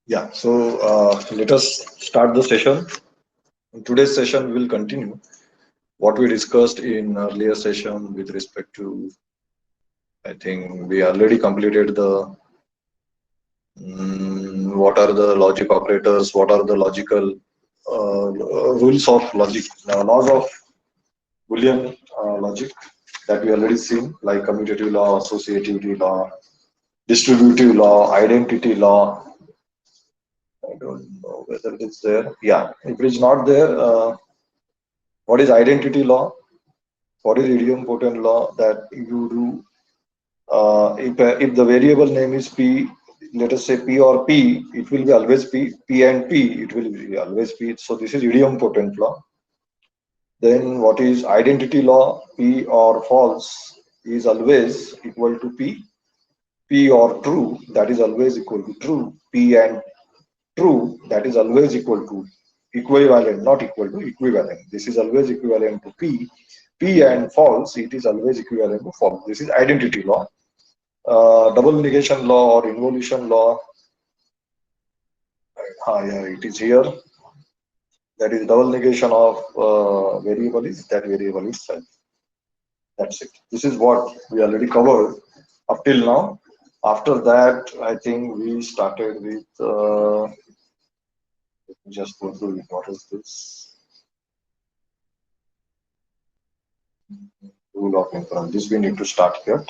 Yeah, so let us start the session. In today's session, we will continue what we discussed in earlier session with respect to, I think we already completed the what are the logic operators, what are the logical rules of logic, laws of Boolean logic that we already seen, like commutative law, associativity law, distributive law, identity law. I don't know whether it's there. Yeah, if it is not there, what is identity law? What is idempotent law? That you do if the variable name is p, let us say p or p, it will be always p and p, it will be always p. So this is idempotent law. Then what is identity law? P or false is always equal to p or true, that is always equal to true, p and true, that is always equal to equivalent, not equal to equivalent. This is always equivalent to p and false, it is always equivalent to false. This is identity law. Double negation law or involution law. Yeah, it is here. That is double negation of variable is that variable itself. That's it. This is what we already covered up till now. After that, I think we started with. Let me just go through it. What is this? Rule of inference. This we need to start here.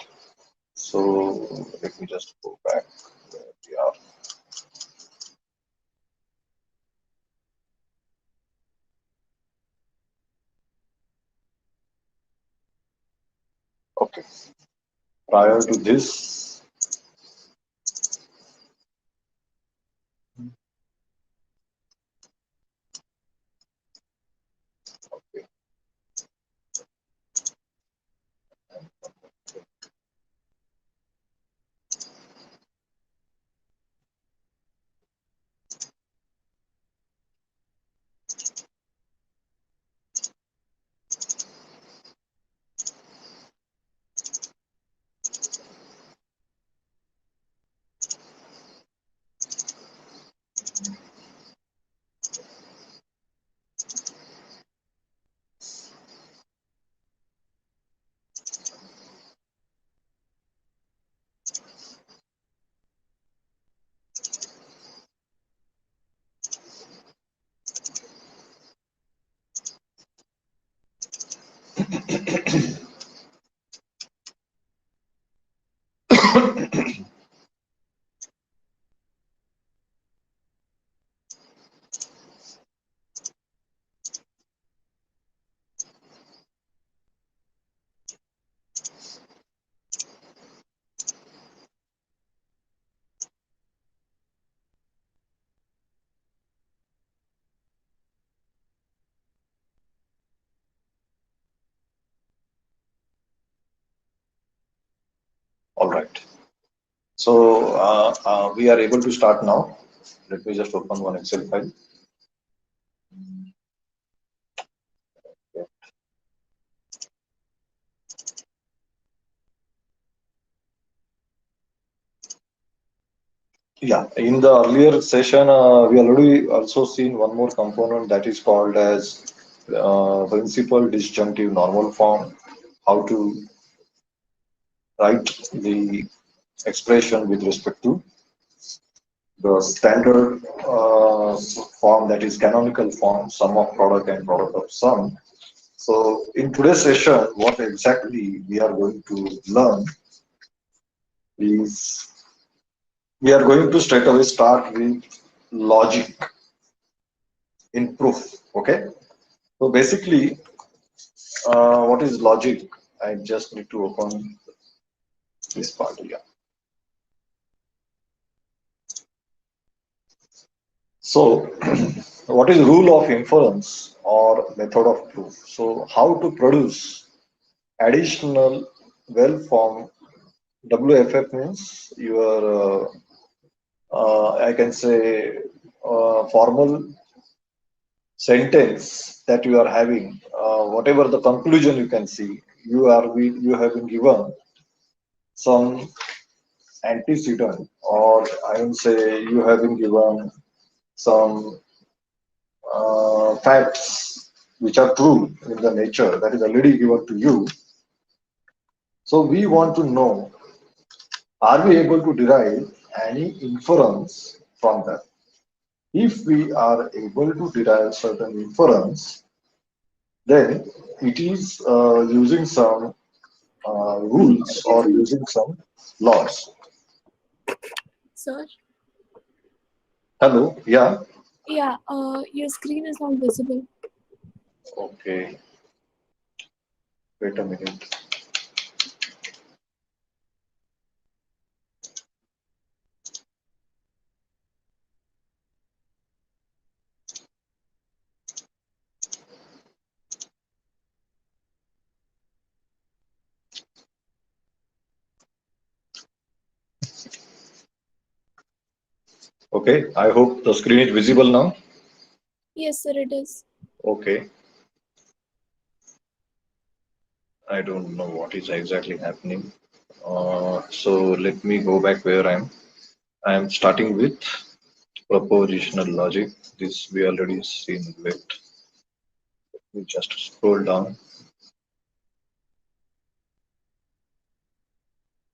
So let me just go back. Where we are. Okay. Prior to this, okay. All right. So we are able to start now. Let me just open one Excel file. Yeah, in the earlier session, we already also seen one more component that is called as principal disjunctive normal form. How to write the expression with respect to the standard form, that is canonical form, sum of product and product of sum. So in today's session, what exactly we are going to learn is we are going to straight away start with logic in proof. Okay, so basically what is logic? I just need to open this part here. So what is rule of inference or method of proof? So how to produce additional well-formed WFF means your I can say formal sentence that you are having, whatever the conclusion you can see, you have been given some antecedent or I will say you have been given some facts which are true in the nature that is already given to you. So we want to know, are we able to derive any inference from that? If we are able to derive certain inference, then it is using some rules or using some laws. Sir? Hello, yeah. Yeah, your screen is not visible. Okay, wait a minute. Okay, I hope the screen is visible now. Yes, sir, it is. Okay, I don't know what is exactly happening. So let me go back where I am starting with propositional logic. This we already seen. Wait, we just scroll down.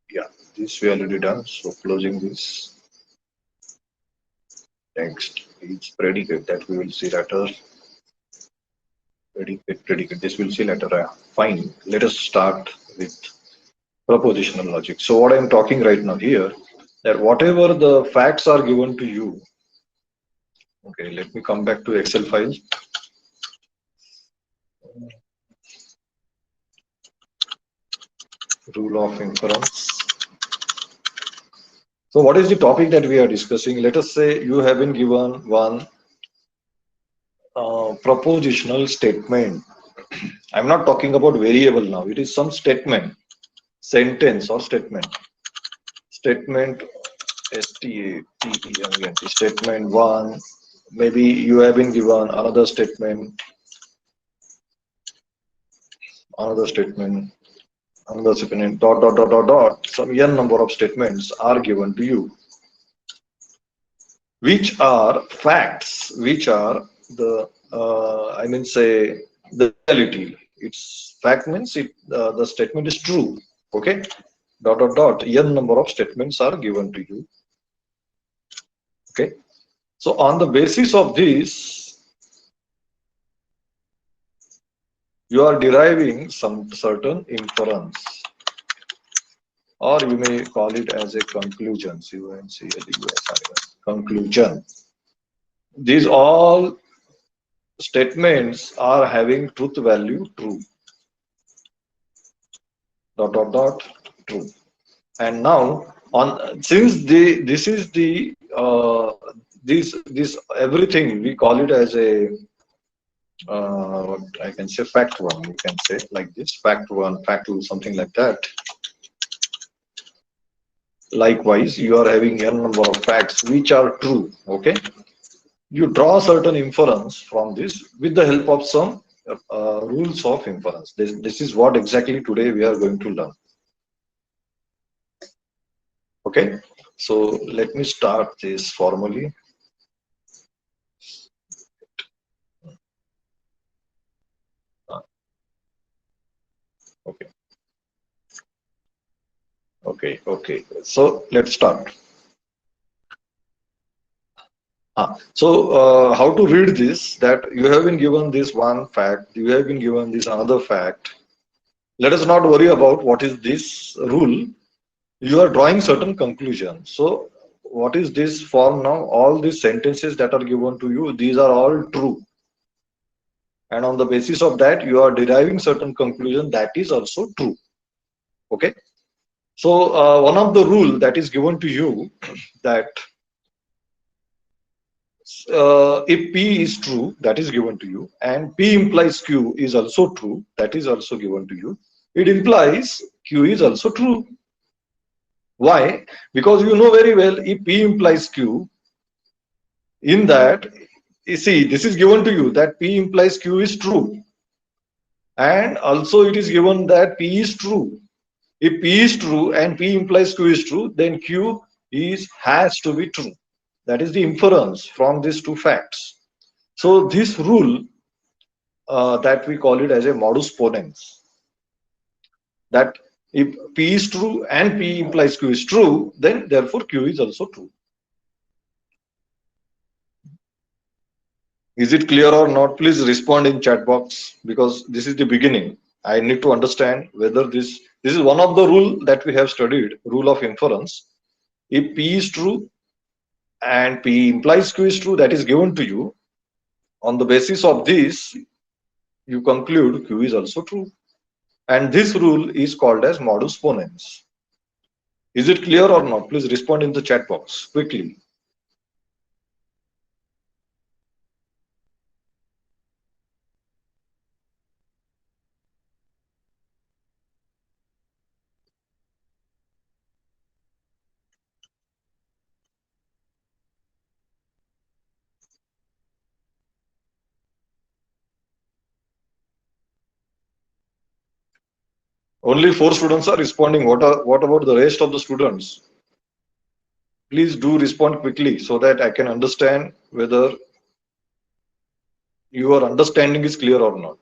Yeah, this we already done. So closing this. Next is predicate that we will see later. Predicate. This we'll see later. Fine. Let us start with propositional logic. So what I'm talking right now here, that whatever the facts are given to you. Okay, let me come back to Excel file. Rule of inference. So what is the topic that we are discussing? Let us say you have been given one propositional statement. I'm not talking about variable now. It is some statement, sentence or statement. Statement statement statement one. Maybe you have been given another statement, another statement, dot dot dot dot dot. Some n number of statements are given to you, which are facts, which are the I mean say the reality. It's fact means the statement is true. Okay, dot dot dot n number of statements are given to you. Okay, so on the basis of this, you are deriving some certain inference, or you may call it as a conclusion. Conclusion. These all statements are having truth value true. Dot dot dot true. And now on since this is the this everything we call it as a what I can say fact one. You can say like this: fact one, fact two, something like that. Likewise, you are having n number of facts which are true. Okay, you draw certain inference from this with the help of some rules of inference. This is what exactly today we are going to learn. Okay, so let me start this formally. Okay, okay. So let's start. How to read this? That you have been given this one fact, you have been given this another fact. Let us not worry about what is this rule. You are drawing certain conclusions. So what is this form now? All these sentences that are given to you, these are all true. And on the basis of that, you are deriving certain conclusion that is also true. Okay. So one of the rule that is given to you that if P is true, that is given to you, and P implies Q is also true, that is also given to you. It implies Q is also true. Why? Because you know very well if P implies Q, in that, you see, this is given to you that P implies Q is true, and also it is given that P is true. If P is true and P implies Q is true, then Q is has to be true. That is the inference from these two facts. So this rule that we call it as a modus ponens, that if P is true and P implies Q is true, then therefore Q is also true. Is it clear or not? Please respond in chat box, because this is the beginning. I need to understand whether this is one of the rule that we have studied, rule of inference. If P is true and P implies Q is true, that is given to you. On the basis of this, you conclude Q is also true. And this rule is called as modus ponens. Is it clear or not? Please respond in the chat box quickly. Only 4 students are responding. What about the rest of the students? Please do respond quickly so that I can understand whether your understanding is clear or not.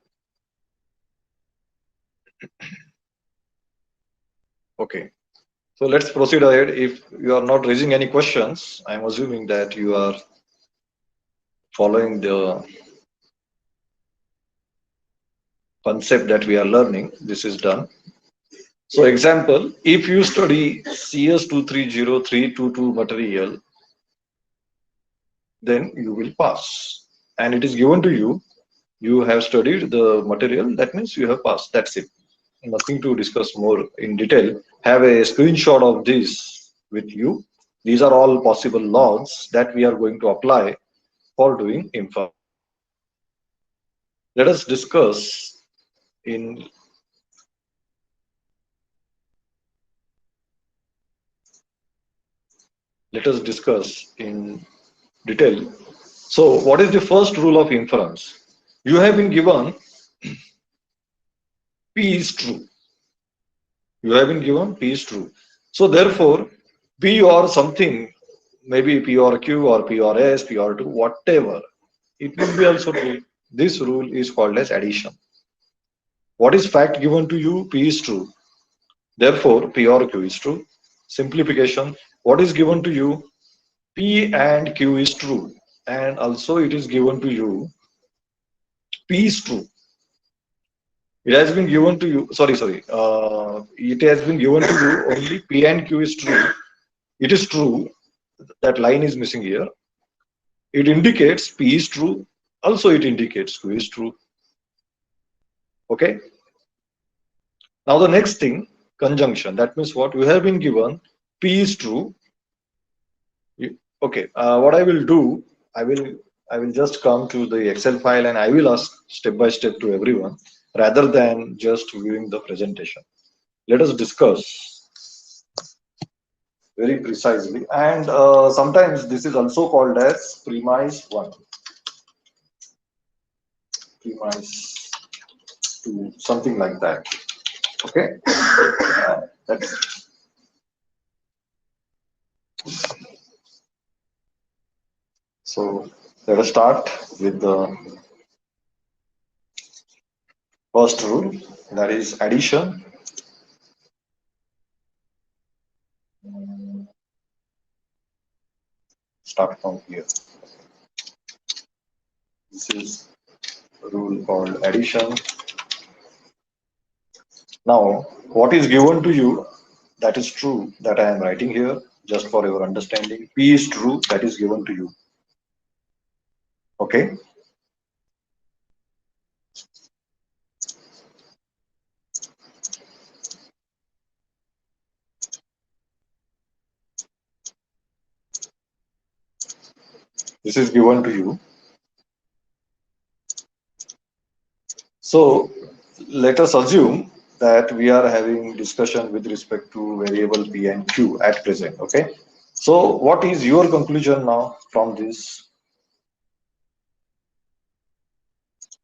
Okay. So let's proceed ahead. If you are not raising any questions, I'm assuming that you are following the concept that we are learning. This is done. So example, if you study CS230322 material, then you will pass. And it is given to you. You have studied the material, that means you have passed. That's it. Nothing to discuss more in detail. Have a screenshot of this with you. These are all possible laws that we are going to apply for doing inference. Let us discuss in detail. So what is the first rule of inference? You have been given P is true. You have been given P is true. So therefore, P or something, maybe P or Q or P or S, P or 2, whatever, it will be also true. This rule is called as addition. What is fact given to you? P is true. Therefore, P or Q is true. Simplification. What is given to you? P and Q is true. And also it is given to you, P is true. It has been given to you, sorry. It has been given to you only P and Q is true. It is true. That line is missing here. It indicates P is true. Also it indicates Q is true. Okay. Now the next thing, conjunction. That means what? You have been given P is true. Okay. What I will do, I will just come to the Excel file and I will ask step by step to everyone rather than just viewing the presentation. Let us discuss very precisely. And sometimes this is also called as premise 1, premise 2, something like that. Okay. That's so. Let us start with the first rule, that is addition. Start from here. This is a rule called addition. Now, what is given to you, that is true, that I am writing here just for your understanding. P is true, that is given to you. Okay. This is given to you. So let us assume that we are having discussion with respect to variable P and Q at present. Okay. So what is your conclusion now from this?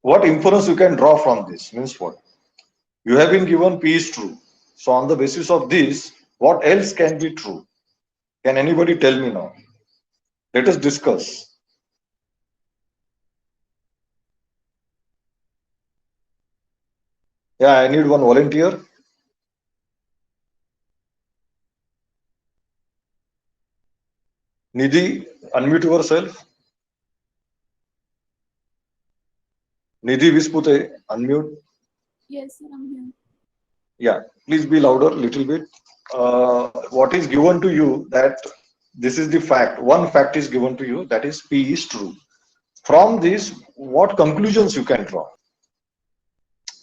What inference you can draw from this? Means what? You have been given P is true. So on the basis of this, what else can be true? Can anybody tell me now? Let us discuss. Yeah, I need one volunteer. Nidhi, unmute yourself. Nidhi Vispute, unmute. Yes, sir, I'm here. Yeah, please be louder little bit. What is given to you that this is the fact. One fact is given to you that is P is true. From this, what conclusions you can draw?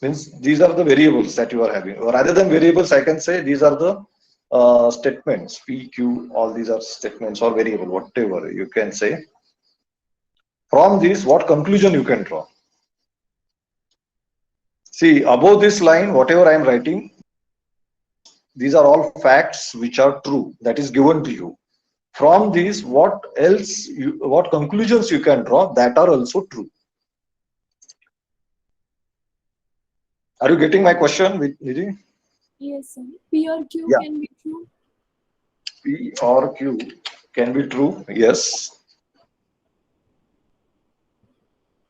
Means these are the variables that you are having. Or rather than variables, I can say these are the statements. P, Q, all these are statements or variable, whatever you can say. From this, what conclusion you can draw? See, above this line, whatever I am writing, these are all facts which are true. That is given to you. From these, what else, what conclusions you can draw that are also true? Are you getting my question, Nidhi? Yes, sir. P or Q Yeah, can be true P or Q can be true. Yes,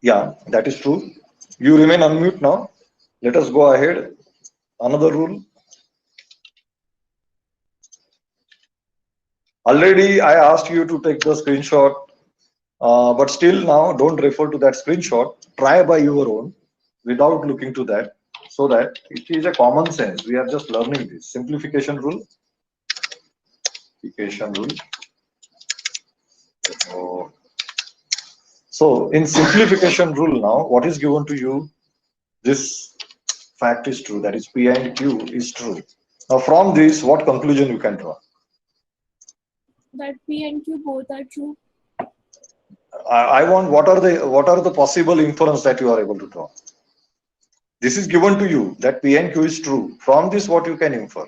yeah, that is true. You remain unmute now. Let us go ahead. Another rule. Already, I asked you to take the screenshot, but still now don't refer to that screenshot. Try by your own without looking to that, so that it is a common sense. We are just learning this simplification rule. Simplification rule. Oh. So in simplification rule now, what is given to you? This fact is true. That is P and Q is true. Now from this, what conclusion you can draw? that P and Q both are true. I want what are the possible inference that you are able to draw? This is given to you that P and Q is true. From this, what you can infer?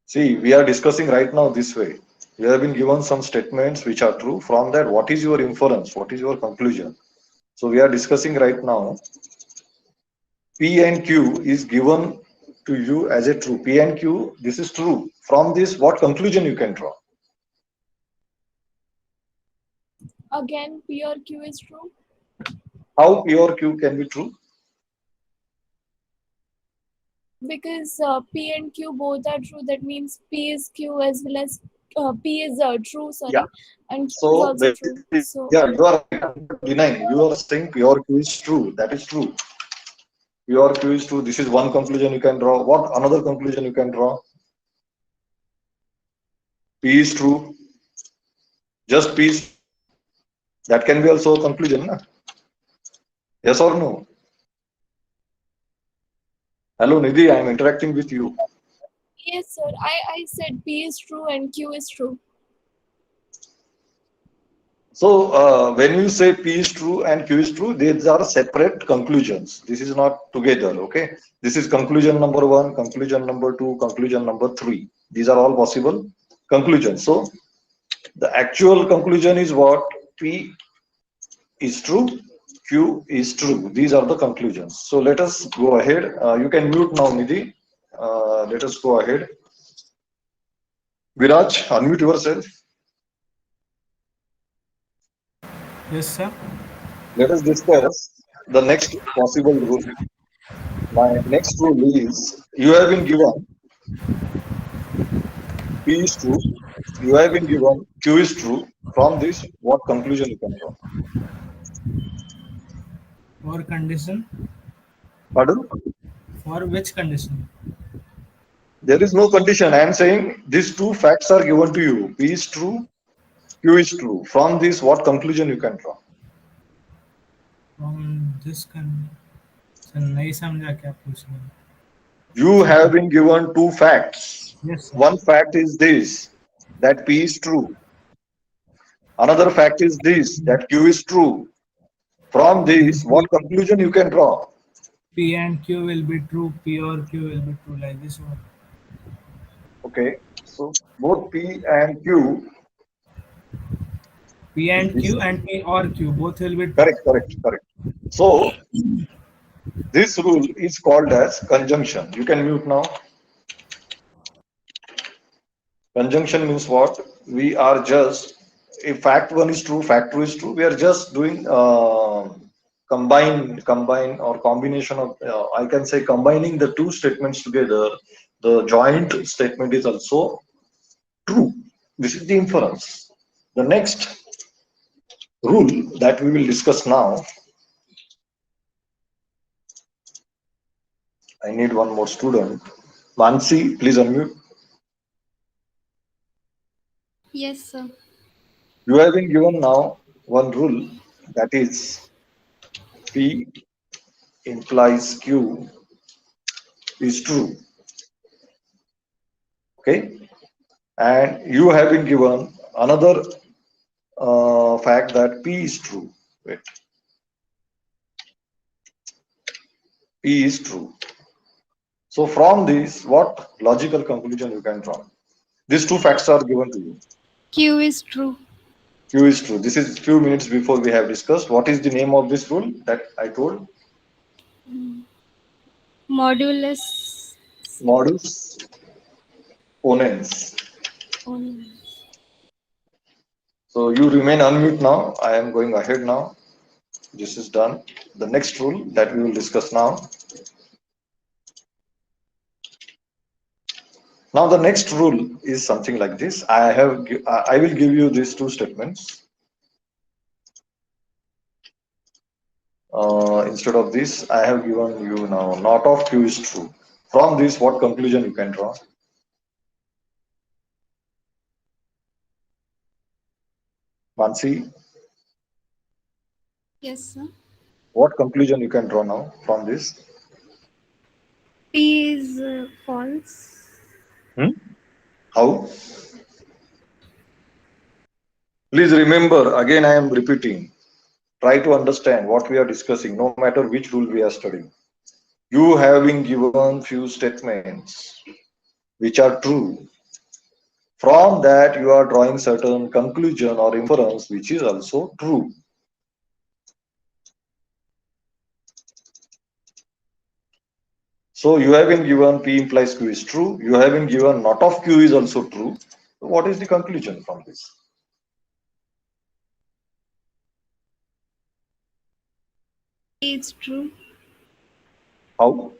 See, we are discussing right now this way. We have been given some statements which are true. From that, what is your inference? What is your conclusion? So we are discussing right now. P and Q is given to you as a true. P and Q, this is true. From this, what conclusion you can draw? Again, P or Q is true How P or Q can be true? because P and Q both are true. That means P is Q as well as P is true, Yeah. sorry, and Q is So also true. basically, So, yeah, you are right. I'm not denying. You are saying P or Q is true. That is true. P or Q is true. This is one conclusion you can draw. What another conclusion you can draw? P is true. Just P is true. That can be also a conclusion. Na? Yes or no? Hello, Nidhi. I am interacting with you. yes, sir, I said P is true and Q is true. So when you say P is true and Q is true, these are separate conclusions. This is not together. Okay. This is conclusion number one, conclusion number two, conclusion number three. These are all possible conclusions. So the actual conclusion is what? P is true, Q is true. These are the conclusions. So let us go ahead. You can mute now, Nidhi. Let us go ahead. Viraj, unmute yourself. Yes, sir. Let us discuss the next possible rule. My next rule is you have been given P is true, you have been given Q is true. From this, what conclusion you can draw? For condition. Pardon? For which condition? There is no condition. I am saying these two facts are given to you. P is true, Q is true. From this, what conclusion you can draw? From this con. Sir नहीं समझा क्या पूछ रहे हैं. You have been given two facts. Yes, sir. One fact is this, that P is true. Another fact is this, that Q is true. From this, what conclusion you can draw? P and Q will be true. P or Q will be true like this one. Okay. So both P and Q. P and This, Q and P or Q both will be true. correct, correct, correct. So This rule is called as conjunction. You can mute now. Conjunction means what? We are just, if fact one is true, fact two is true, we are just doing combine or combination of, I can say combining the two statements together. The joint statement is also true. This is the inference. The next rule that we will discuss now, I need one more student. Mansi, please unmute. Yes, sir. You have been given now one rule, that is P implies Q is true. Okay, and you have been given another fact that P is true. Wait, P is true. So from this, what logical conclusion you can draw? These two facts are given to you. Q is true. Q is true. This is few minutes before we have discussed. What is the name of this rule that I told? Modulus Modus ponens. only. So you remain unmute now. I am going ahead now. This is done. The next rule that we will discuss now. Now the next rule is something like this. I will give you these two statements. Instead of this, I have given you now not of Q is true. From this, what conclusion you can draw? Mansi, Yes, sir. what conclusion you can draw now from this? P is false. Hmm? How? Please remember, again I am repeating. Try to understand what we are discussing, no matter which rule we are studying. You have been given few statements which are true. From that, you are drawing certain conclusion or inference which is also true. So you have been given P implies Q is true. You have been given not of Q is also true. So what is the conclusion from this? P is true. How?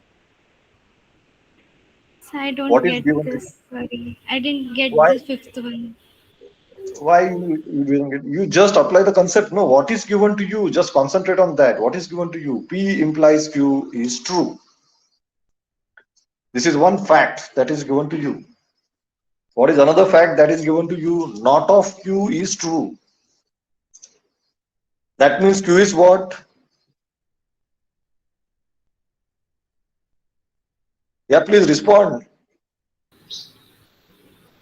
So I don't What is get given to you? this. Sorry. I didn't get Why? the fifth one. Why you doing it? You just apply the concept. No, what is given to you? Just concentrate on that. What is given to you? P implies Q is true. This is one fact that is given to you. What is another fact that is given to you? Not of Q is true. That means Q is what? Yeah, please respond.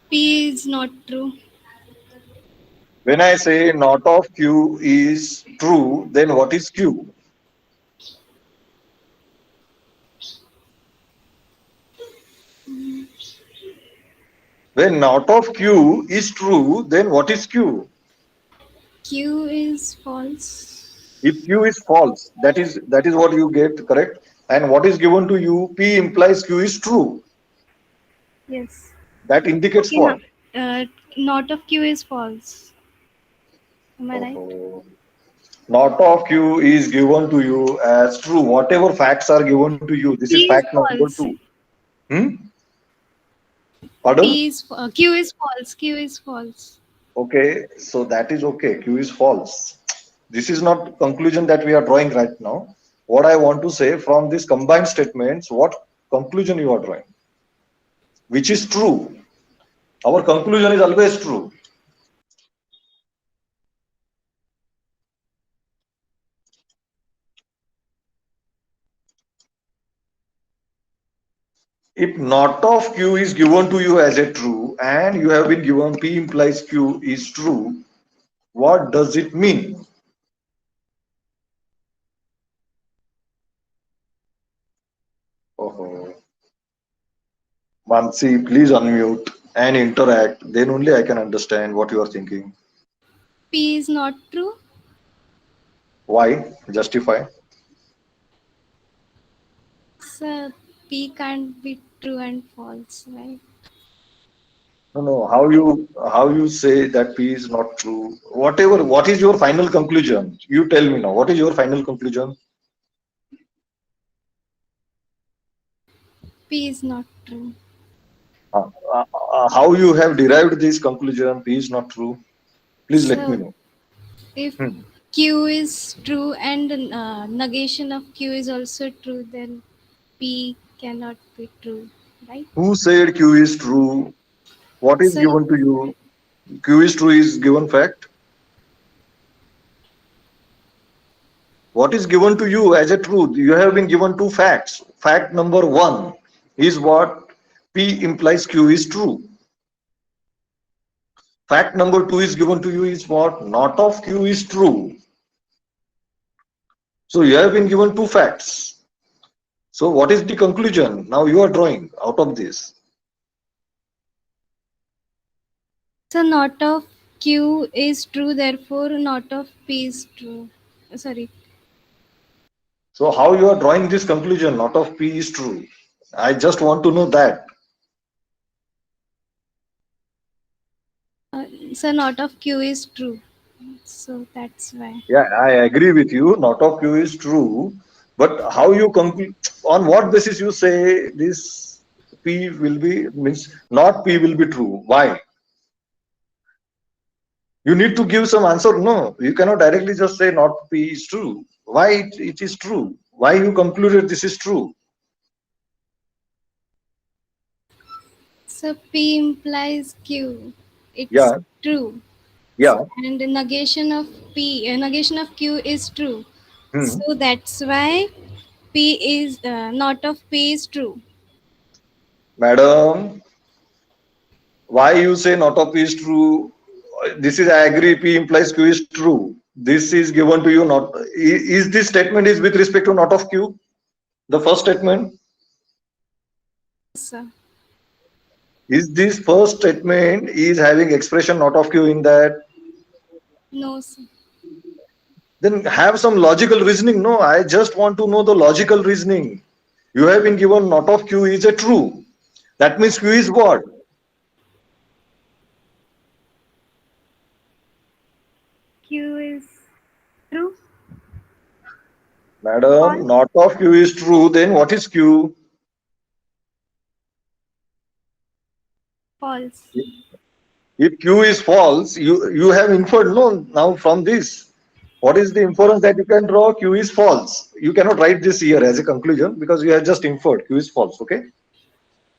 P is not true. When I say not of Q is true, then what is Q? When not of Q is true, then what is Q? Q is false. If Q is false, that is what you get, correct? And what is given to you? P implies Q is true. Yes. That indicates Okay, now what? not of Q is false. Am I right? Oh, not of Q is given to you as true. Whatever facts are given to you, this is P is fact number false. two. Hmm? Pardon? Q is false. Q is false. Okay, so that is okay. Q is false. This is not conclusion that we are drawing right now. What I want to say from these combined statements, what conclusion you are drawing? Which is true. Our conclusion is always true. If not of Q is given to you as a true and you have been given P implies Q is true, what does it mean? Oh, Mansi, please unmute and interact. Then only I can understand what you are thinking. P is not true. Why? Justify. So P can't be true and false, right? No, no. How you say that P is not true? Whatever. What is your final conclusion? You tell me now. What is your final conclusion? P is not true. How you have derived this conclusion? P is not true. Please let me So know. if Hmm. Q is true and negation of Q is also true, then P cannot be true, right? Who said Q is true? What is So given to you? Q is true is given fact. What is given to you as a truth? You have been given two facts. Fact number one is what P implies Q is true. Fact number two is given to you is what not of Q is true. So you have been given two facts. So what is the conclusion? Now you are drawing out of this. so not of Q is true, therefore not of P is true. Sorry. So how you are drawing this conclusion? Not of P is true. I just want to know that. Uh, so not of Q is true. So that's why. Yeah, I agree with you. Not of Q is true. But how you conclude, on what basis you say this P will be, means not P will be true? Why? You need to give some answer. No, you cannot directly just say not P is true. Why it is true? Why you concluded this is true? So P implies Q. It's Yeah, true. yeah. And the negation of P, negation of Q is true. Hmm. So that's why P is not of P is true. Madam, why you say not of P is true? This is I agree. P implies Q is true. This is given to you. Not is this statement is with respect to not of Q? The first statement So, is this first statement is having expression not of Q in that. no, sir. Then have some logical reasoning. No, I just want to know the logical reasoning. You have been given not of Q is a true. That means Q is what? Q is true, Madam, false, not of Q is true. Then what is Q? false. If Q is false, you have inferred no now from this. What is the inference that you can draw? Q is false. You cannot write this here as a conclusion because you have just inferred Q is false. Okay.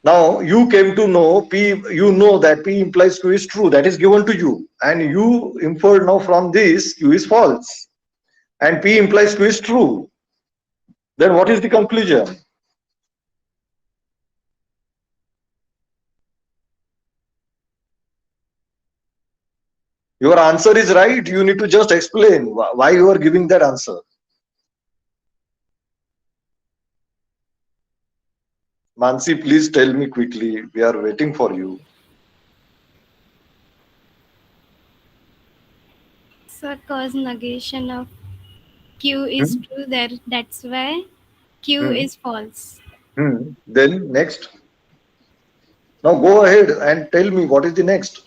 Now you came to know P. You know that P implies Q is true. That is given to you, and you inferred now from this Q is false, and P implies Q is true. Then what is the conclusion? Your answer is right. You need to just explain why you are giving that answer. Mansi, please tell me quickly. We are waiting for you. So cause negation of Q is Hmm? true, there that's why Q Hmm. is false. Then next. Now go ahead and tell me what is the next.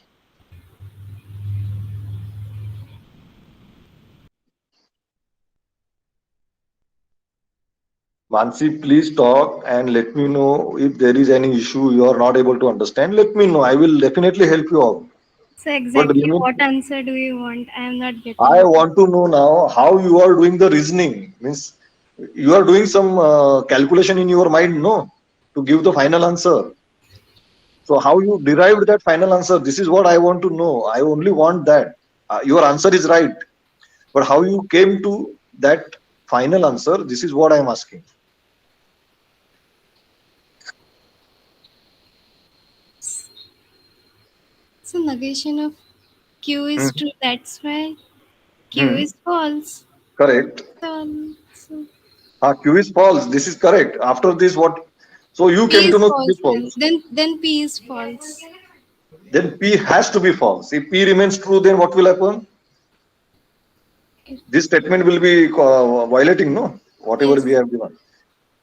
Mansi, please talk and let me know if there is any issue you are not able to understand. Let me know. I will definitely help you out. So But exactly what answer do you want? I am not I getting it. want to know now how you are doing the reasoning. Means you are doing some calculation in your mind, no, to give the final answer. So how you derived that final answer? This is what I want to know. I only want that. Your answer is right, but how you came to that final answer? This is what I am asking. So negation of Q is Hmm. true, that's why Q Hmm. is false. Correct. So Q is false. This is correct. After this, what? So you P came to is know Q is false then. false. Then P is false. Then P has to be false. If P remains true, then what will happen? This statement will be violating, no? Whatever Yes. we have given.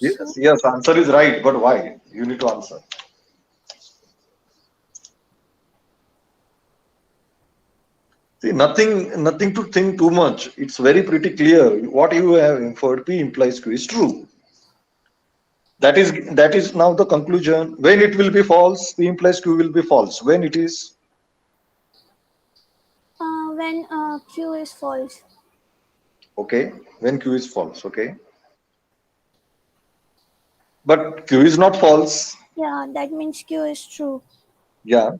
Yes, yes, answer is right, but why? You need to answer. See, nothing to think too much. It's very pretty clear. What you have inferred, P implies Q is true. That is now the conclusion. When it will be false, P implies Q will be false. When it is When Q is false. okay, when Q is false, okay. But Q is not false. Yeah, that means Q is true. Yeah.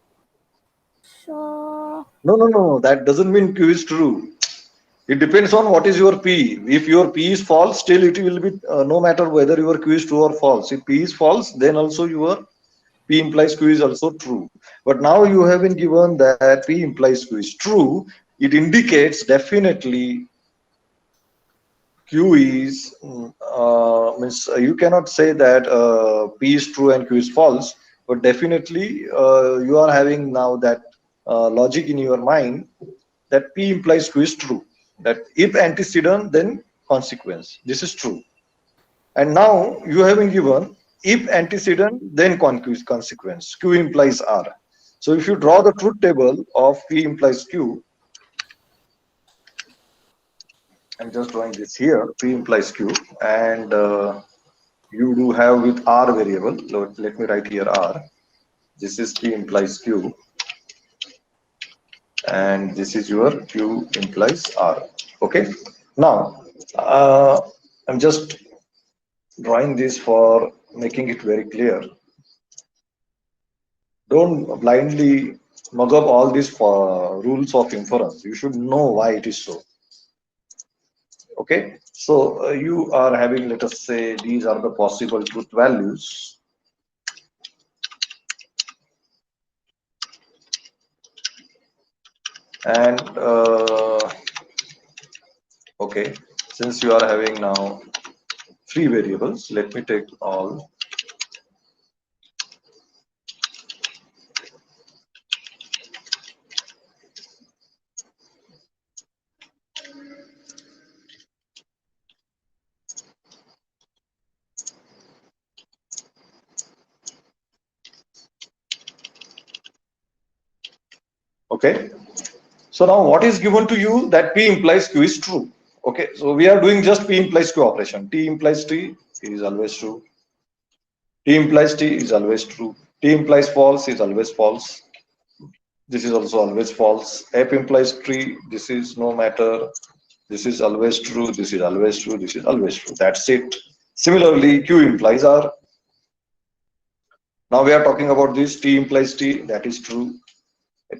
So No. That doesn't mean Q is true. It depends on what is your P. If your P is false, still it will be no matter whether your Q is true or false. If P is false, then also your P implies Q is also true. But now you have been given that P implies Q is true. It indicates definitely Q is means you cannot say that P is true and Q is false, but definitely you are having now that logic in your mind that P implies Q is true. That if antecedent, then consequence. This is true. And now you have been given if antecedent, then consequence. Q implies R. So if you draw the truth table of P implies Q, I'm just drawing this here. P implies Q, and you do have with R variable. Let me write here R. This is P implies Q, and this is your Q implies R. Okay. Now I'm just drawing this for making it very clear. Don't blindly mug up all these rules of inference. You should know why it is so. Okay, so you are having, let us say, these are the possible truth values. And okay, since you are having now three variables, let me take all. Okay, so now what is given to you that P implies Q is true. Okay, so we are doing just P implies Q operation. T implies T is always true. T implies T is always true. T implies false is always false. This is also always false. F implies tree. This is no matter. This is always true. This is always true. This is always true. That's it. Similarly, Q implies R. Now we are talking about this. T implies T. That is true.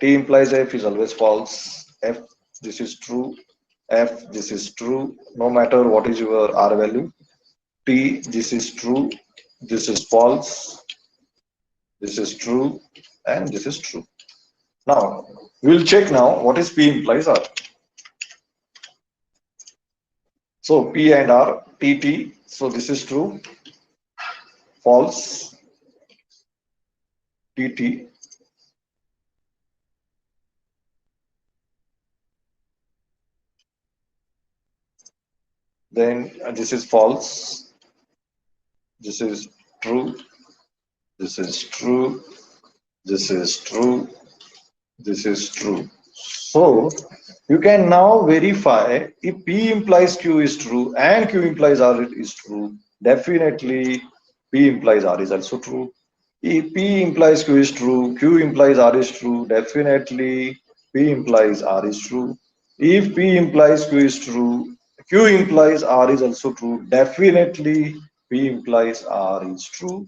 T implies F is always false. F, this is true. F, this is true. No matter what is your R value. T, this is true. This is false. This is true. And this is true. Now, we'll check now what is P implies R. So P and R, TT. So this is true. False. TT. Then this is false. This is true. This is true. This is true. This is true. So you can now verify if P implies Q is true and Q implies R is true. Definitely P implies R is also true. If P implies Q is true, Q implies R is true. Definitely P implies R is true. If P implies Q is true, Q implies R is also true. Definitely P implies R is true.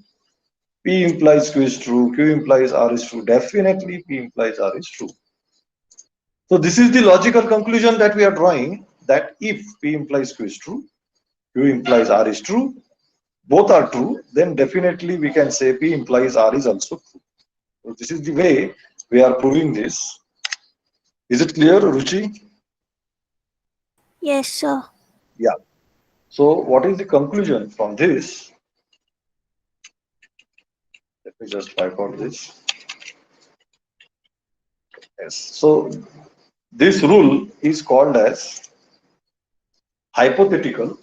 P implies Q is true, Q implies R is true. Definitely P implies R is true. So this is the logical conclusion that we are drawing, that if P implies Q is true, Q implies R is true, both are true, then definitely we can say P implies R is also true. So this is the way we are proving this. Is it clear, Ruchi? yes, sir. Yeah. So what is the conclusion from this? Let me just type out this. Yes. So this rule is called as hypothetical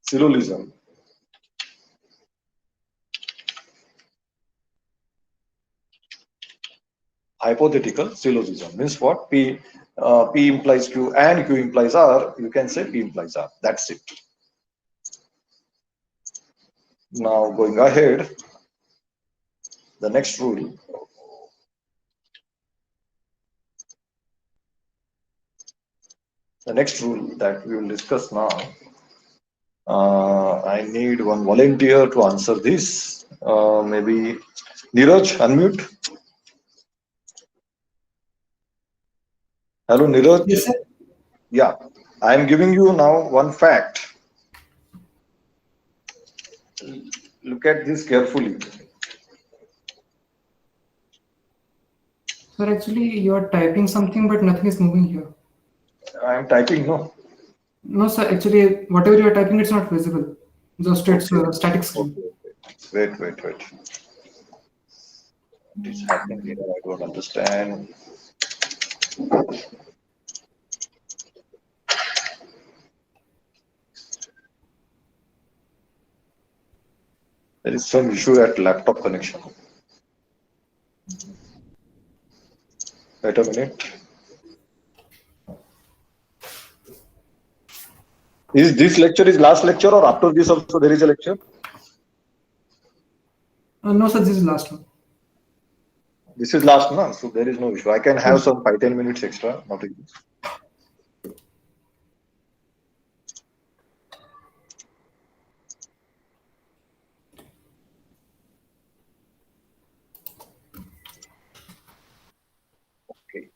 syllogism. Hypothetical syllogism means what? P implies Q and Q implies R. You can say P implies R. That's it. Now going ahead, the next rule. The next rule that we will discuss now. I need one volunteer to answer this. Maybe Neeraj, unmute. Hello, Neeraj. Yes, sir. Yeah, I am giving you now one fact. Look at this carefully. Sir, actually, you are typing something, but nothing is moving here. I am typing, no? No, sir. Actually, whatever you are typing, it's not visible. Just it's Okay. a static screen. Wait. What is happening here? I don't understand. There is some issue at laptop connection. Wait a minute. Is this lecture is last lecture, or after this also there is a lecture? No, sir. This is last one. This is last month, so there is no issue. I can have some 5-10 minutes extra, not a issue. Okay.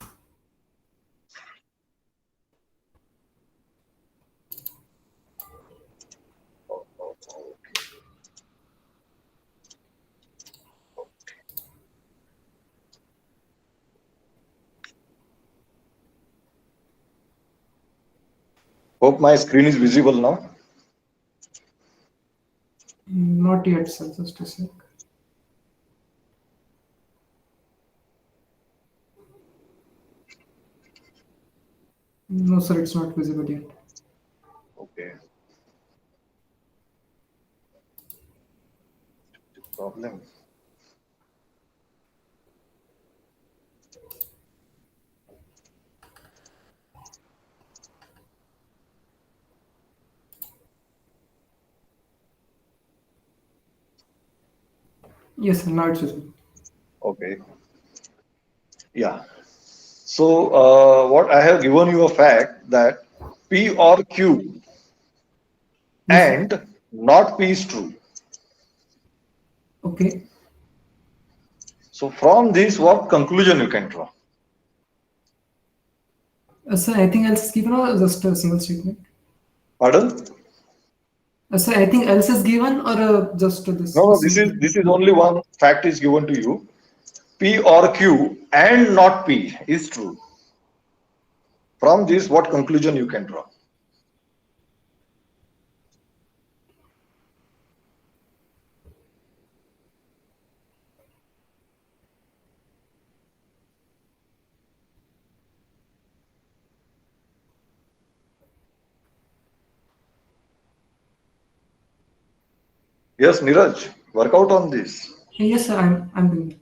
Hope my screen is visible now. Not yet, sir. Just a sec. No, sir. It's not visible yet. Okay. Problem. Yes, sir. Now it's visible. Okay. Yeah. So what I have given you a fact that P or Q Yes, sir. and not P is true. Okay. So from this, what conclusion you can draw? Sir, anything else is given or just a single statement? Pardon? Sir, anything else is given or just this? No, single this is only one fact is given to you. P or Q and not P is true. From this, what conclusion you can draw? Yes, Neeraj, work out on this. Yes, sir. I'm doing it.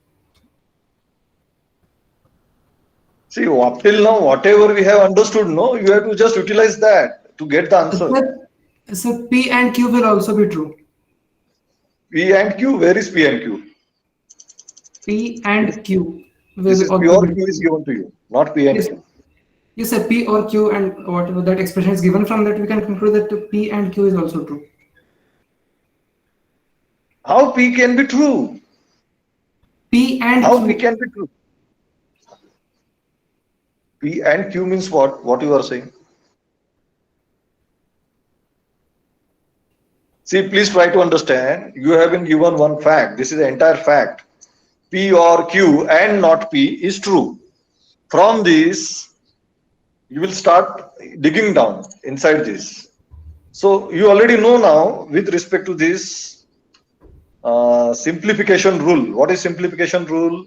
See, up till now, whatever we have understood, no, you have to just utilize that to get the answer. Sir, P and Q will also be true. P and Q, where is P and Q? P and Q This will is P also or be Q is true. given to you, not P and Yes, Q. yes, sir. P or Q and whatever that expression is given from that, we can conclude that P and Q is also true. How P can be true? P and How P Q. can be true? P and Q means what? What you are saying? See, please try to understand. You have been given one fact. This is the entire fact. P or Q and not P is true. From this, you will start digging down inside this. So you already know now with respect to this simplification rule. What is simplification rule?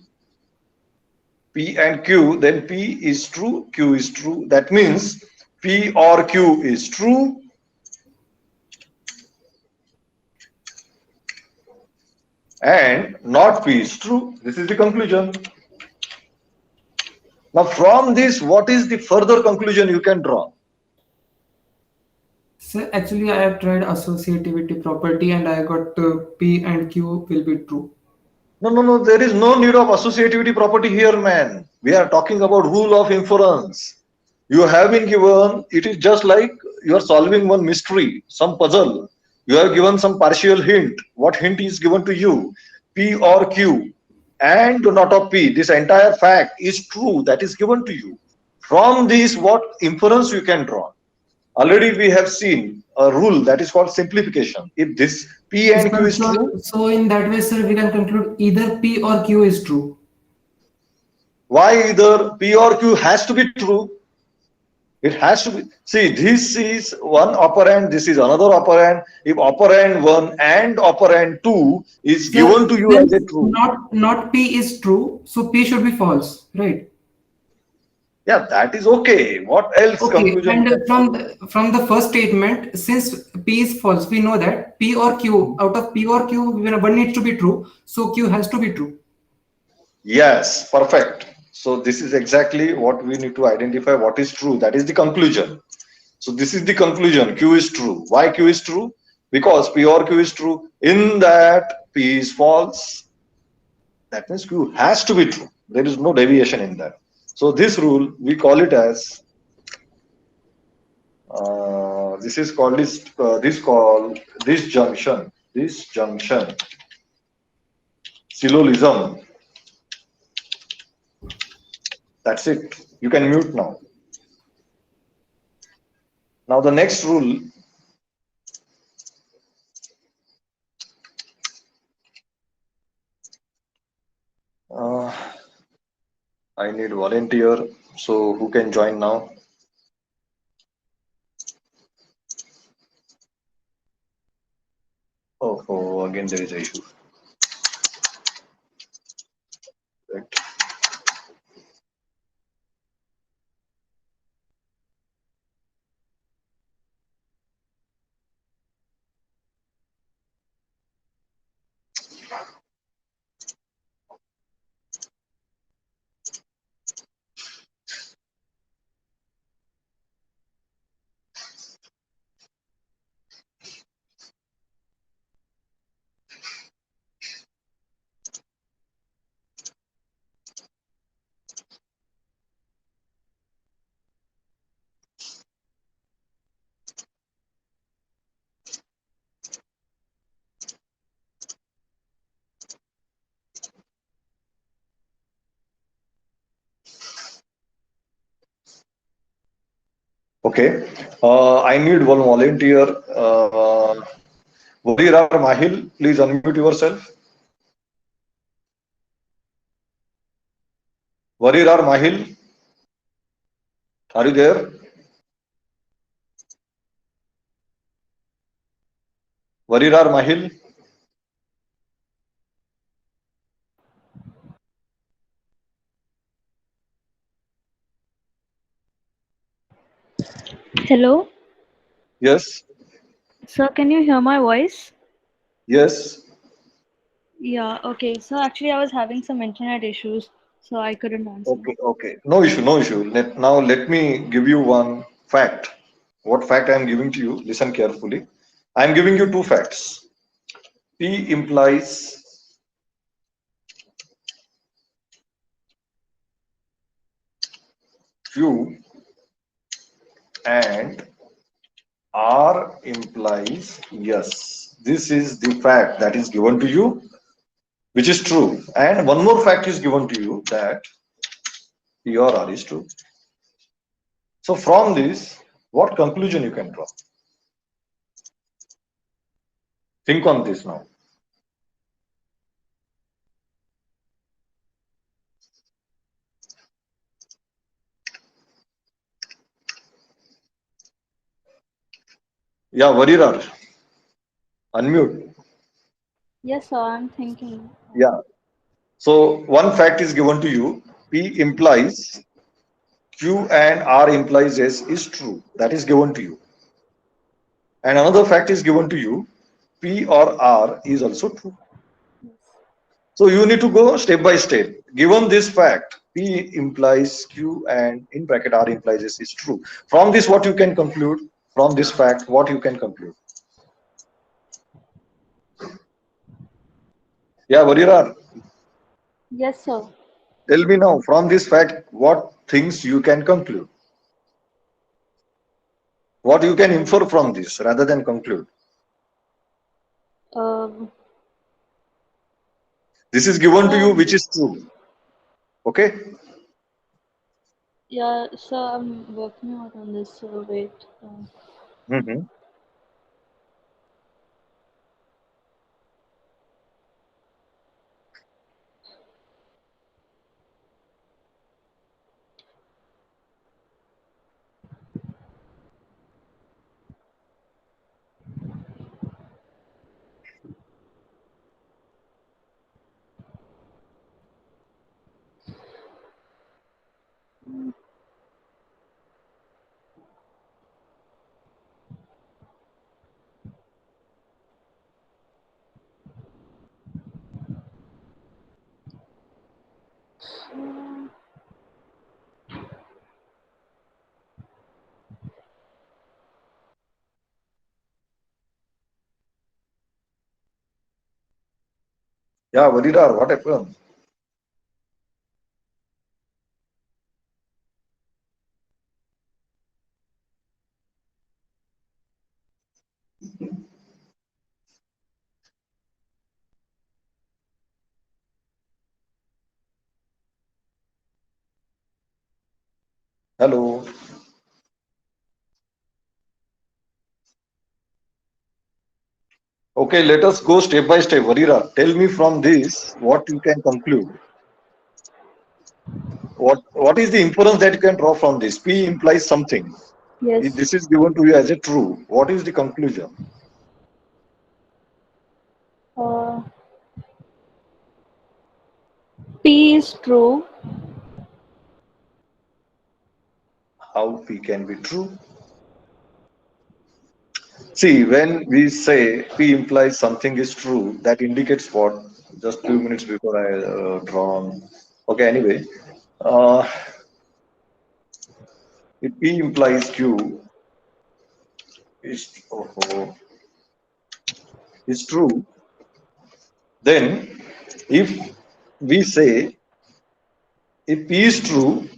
P and Q, then P is true, Q is true. That means P or Q is true and not P is true. This is the conclusion. Now from this, what is the further conclusion you can draw? So actually, I have tried associativity property and I got P and Q will be true. No, no, no, there is no need of associativity property here, man. We are talking about rule of inference. You have been given, it is just like you are solving one mystery, some puzzle. You have given some partial hint. What hint is given to you? P or Q and not of P. This entire fact is true, that is given to you. From this, what inference you can draw? Already we have seen a rule that is called simplification. If this P and Q is true, So in that way, sir, we can conclude either P or Q is true. why either P or Q has to be true? It has to be. See, this is one operand, this is another operand. If operand 1 and operand 2 is Sir, given to you as a since true, not P is true, so P should be false, right? yeah, that is okay. What else Okay, conclusion you and can draw? from the first statement, since P is false, we know that P or Q, out of P or Q, one needs to be true, so Q has to be true. Yes, perfect. So this is exactly what we need to identify what is true. That is the conclusion. So this is the conclusion. Q is true. Why Q is true? Because P or Q is true. In that P is false. That means Q has to be true. There is no deviation in that. So this rule we call it as this is called this junction syllogism. That's it. You can mute now. Now the next rule. I need volunteer. So who can join now? Oh, again there is a issue. Right. Okay. I need one volunteer. Warirar Mahil, please unmute yourself. Warirar Mahil, are you there? Warirar Mahil. Hello, Yes. sir. Can you hear my voice? Yes. Yeah, okay. So actually, I was having some internet issues, so I couldn't answer. Okay. Okay. No issue. No issue. Now let me give you one fact. What fact I am giving to you? Listen carefully. I am giving you two facts. P implies Q and R implies yes. This is the fact that is given to you, which is true. And one more fact is given to you that P or R is true. So from this, what conclusion you can draw? Think on this now. Yeah, Varirar, unmute. Yes, sir. I'm thinking. Yeah. So one fact is given to you. P implies Q and R implies S is true. That is given to you. And another fact is given to you. P or R is also true. So you need to go step by step. Given this fact, P implies Q and in bracket R implies S is true. From this, what you can conclude? From this fact, what you can conclude? Yeah, Varirar, Yes, sir. tell me now, from this fact, what things you can conclude? What you can infer from this rather than conclude? Um, This is given to you, so which is true. Okay? yeah, so I'm working out on this. So wait. Mhm. Yeah, Varirar, what happened? Hello. Okay, let us go step by step. Varirar, tell me from this what you can conclude. What is the inference that you can draw from this? P implies something. If Yes. this is given to you as a true, what is the conclusion? Uh, P is true. How P can be true? See, when we say P implies something is true, that indicates what? Just few minutes before I draw on. Okay, anyway, uh, if P implies Q oh, is true, then if we say if P is true,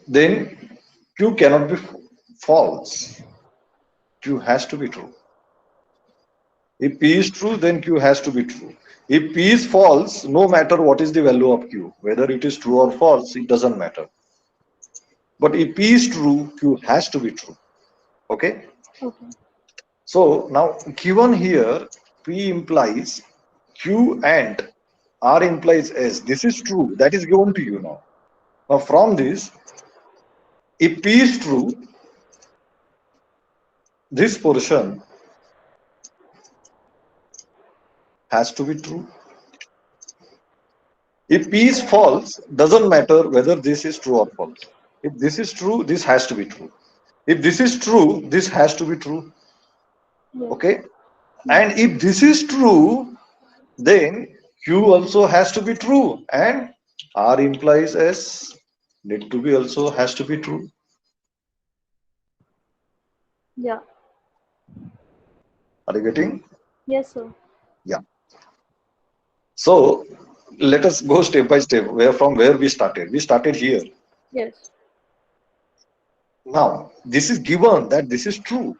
then Q cannot be false. Q has to be true. If P is true, then Q has to be true. If P is false, no matter what is the value of Q, whether it is true or false, it doesn't matter. But if P is true, Q has to be true. Okay? Okay. So now given here, P implies Q and R implies S. This is true. That is given to you now. Now from this, if P is true, this portion has to be true. If P is false, doesn't matter whether this is true or false. If this is true, this has to be true. If this is true, this has to be true. Yes. Okay? And if this is true, then Q also has to be true. And R implies S need to be also has to be true. Yeah. Are you getting? Yes, sir. Yeah. So let us go step by step where we started. We started here. Yes. Now this is given that this is true.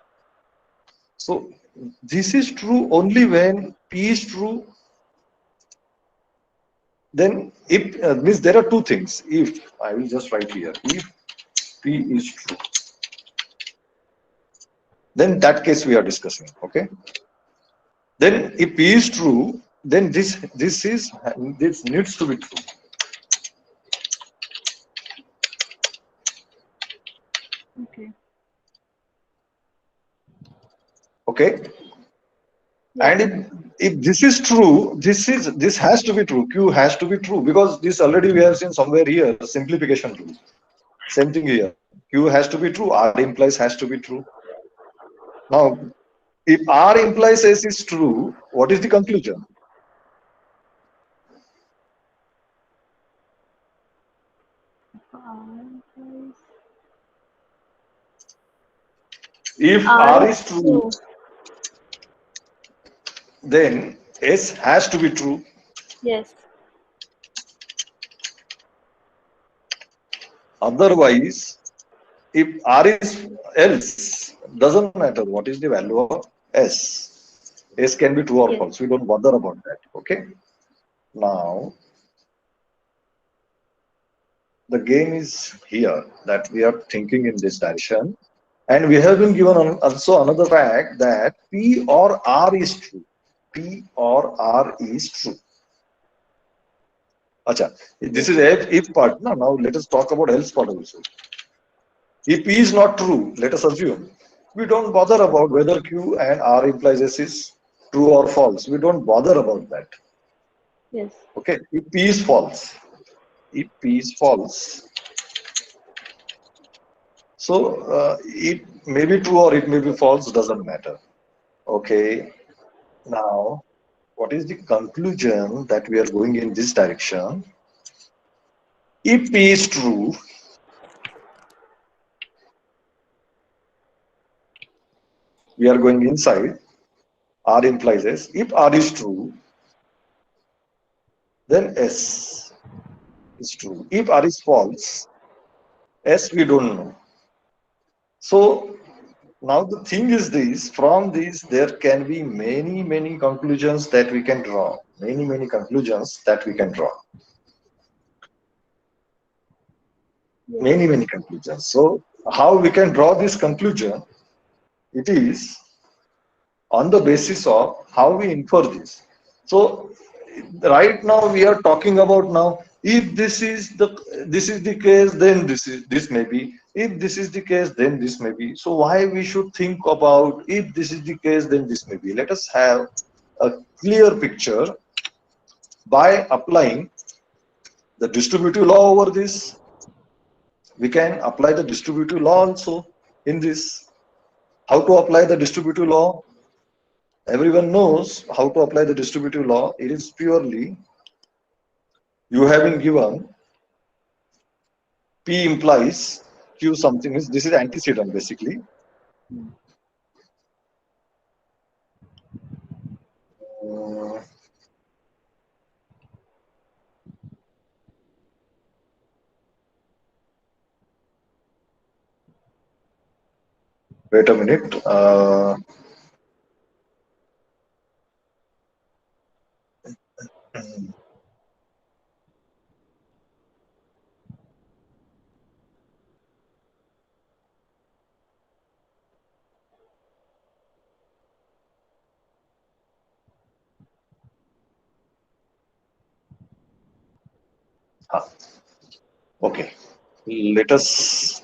So this is true only when P is true. Then if means there are two things. If I will just write here, if P is true, then that case we are discussing. Okay. Then if P is true, then this needs to be true. Okay. Okay. Yeah. And if this is true, this has to be true. Q has to be true because this already we have seen somewhere here simplification rule. Same thing here. Q has to be true. R implies has to be true. Now, if R implies S is true, what is the conclusion? If R R is is true, true. then S has to be true. Yes. Otherwise, if R is else, doesn't matter what is the value of S. S can be true or Yes. false. We don't bother about that. Okay. Now, the game is here that we are thinking in this direction. And we have been given also another fact that P or R is true. P or R is true. Acha, this is if part. Now let us talk about else part also. If P is not true, let us assume, we don't bother about whether Q and R implies S is true or false. We don't bother about that. Yes. Okay, if P is false, if P is false, so it may be true or it may be false, doesn't matter. Okay, now what is the conclusion that we are going in this direction? If P is true, we are going inside. R implies S. If R is true, then S is true. If R is false, S we don't know. So now the thing is this, from this there can be many conclusions that we can draw. Many conclusions that we can draw. Yes. Many conclusions. So how we can draw this conclusion? It is on the basis of how we infer this. So right now we are talking about now, if this is the case, then this may be. If this is the case, then this may be. So why we should think about if this is the case, then this may be. Let us have a clear picture by applying the distributive law over this. We can apply the distributive law also in this. How to apply the distributive law? Everyone knows how to apply the distributive law. It is purely you have been given P implies Q something is, this is antecedent basically. Uh, Wait a minute. Okay. Let us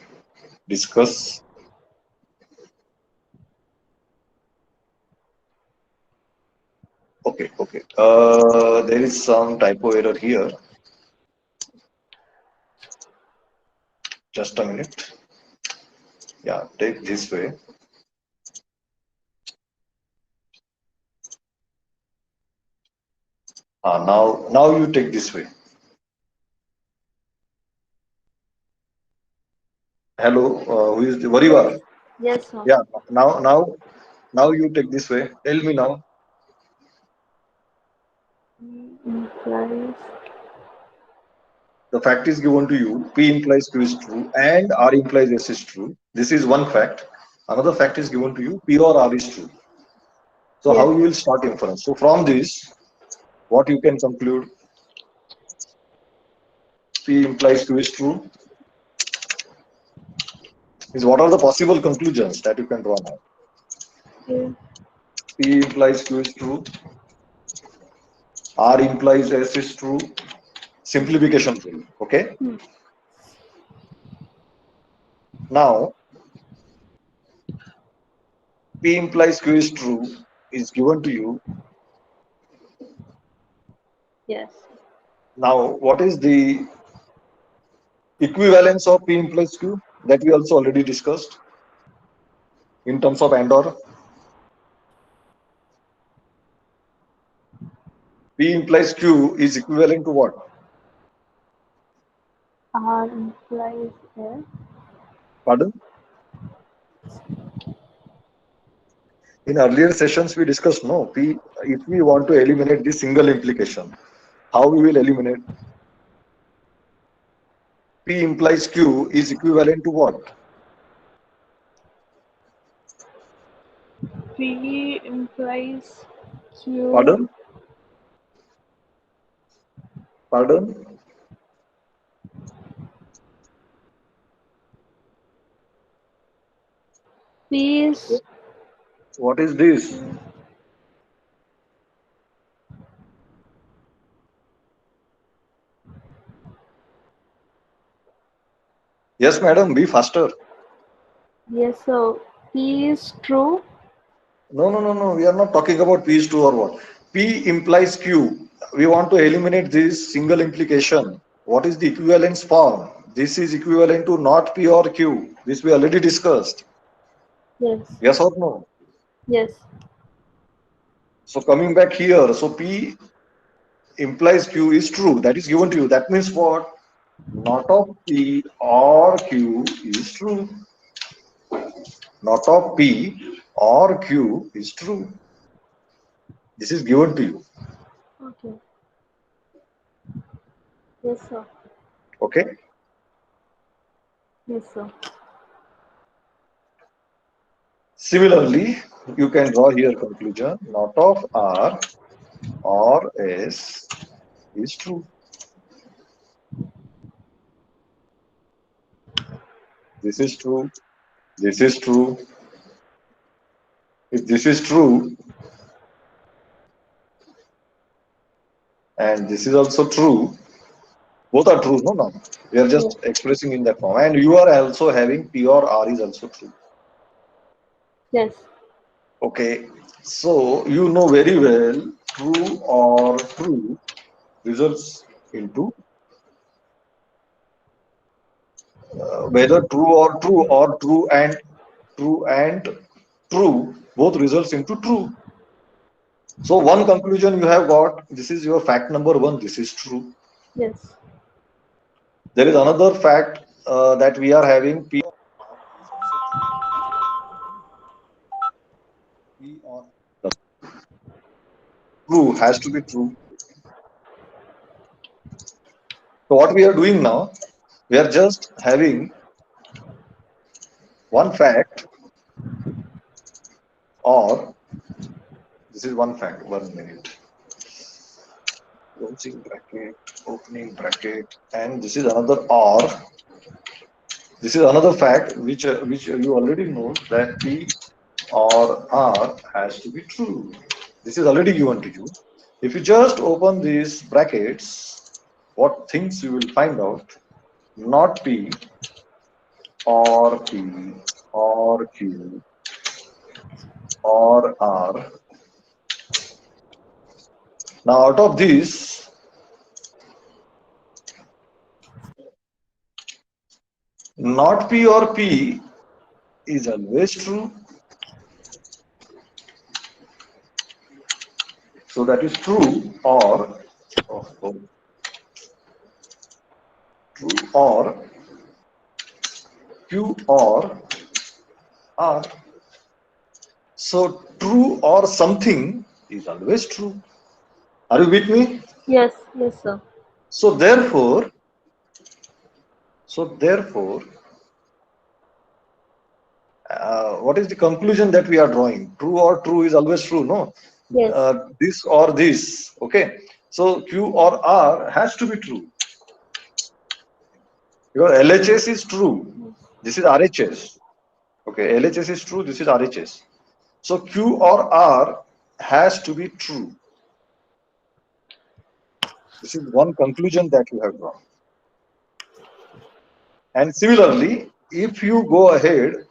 discuss. Okay. There is some typo error here. Just a minute. Yeah, take this way. Now you take this way. Hello, who is the Yes. Varivar? Yes, sir. Yeah. Now you take this way. Tell me now. Implies. The fact is given to you. P implies Q is true and R implies S is true. This is one fact. Another fact is given to you. P or R is true. So Yes. how you will start inference? So from this, what you can conclude? P implies Q is true. Is what are the possible conclusions that you can draw now? Okay. P implies Q is true. R implies S is true. Simplification rule. Okay. Now P implies Q is true is given to you. Yes. Now what is the equivalence of P implies Q that we also already discussed in terms of and or? P implies Q is equivalent to what? R implies S. Pardon? In earlier sessions, we discussed no P. If we want to eliminate this single implication, how we will eliminate? P implies Q is equivalent to what? P implies Q. Pardon? Pardon? P is What is this? Yes, madam, be faster. yes. So P is true. No, no, no, no. We are not talking about P is true or what. P implies Q. We want to eliminate this single implication. What is the equivalence form? This is equivalent to not P or Q. This we already discussed. Yes. Yes or no? Yes. So coming back here, so P implies Q is true. That is given to you. That means what? Not of P or Q is true. Not of P or Q is true. This is given to you. Okay. Yes, sir. Okay. Yes, sir. Similarly, you can draw here conclusion. Not of R or S is true. This is true. This is true. If this is true and this is also true, both are true. No. We are Yes. just expressing in that form. And you are also having P or R is also true. Yes. Okay. So you know very well true or true results into whether true and true both results into true. So one conclusion you have got, this is your fact number one, this is true. Yes. There is another fact that we are having P or true has to be true. So what we are doing now, we are just having one fact or this is one fact, 1 minute. Closing bracket, opening bracket, and this is another or. This is another fact which you already know that P or R has to be true. This is already given to you. If you just open these brackets, what things you will find out? Not P or P or Q or R. Now out of these, not P or P is always true. So that is true or true or Q or R. So true or something is always true. Are you with me? Yes. Yes, sir. So therefore, what is the conclusion that we are drawing? True or true is always true, no? Yes. This or this, okay? So Q or R has to be true. Your LHS is true. This is RHS. Okay, LHS is true. This is RHS. So Q or R has to be true. This is one conclusion that you have drawn. And similarly, if you go ahead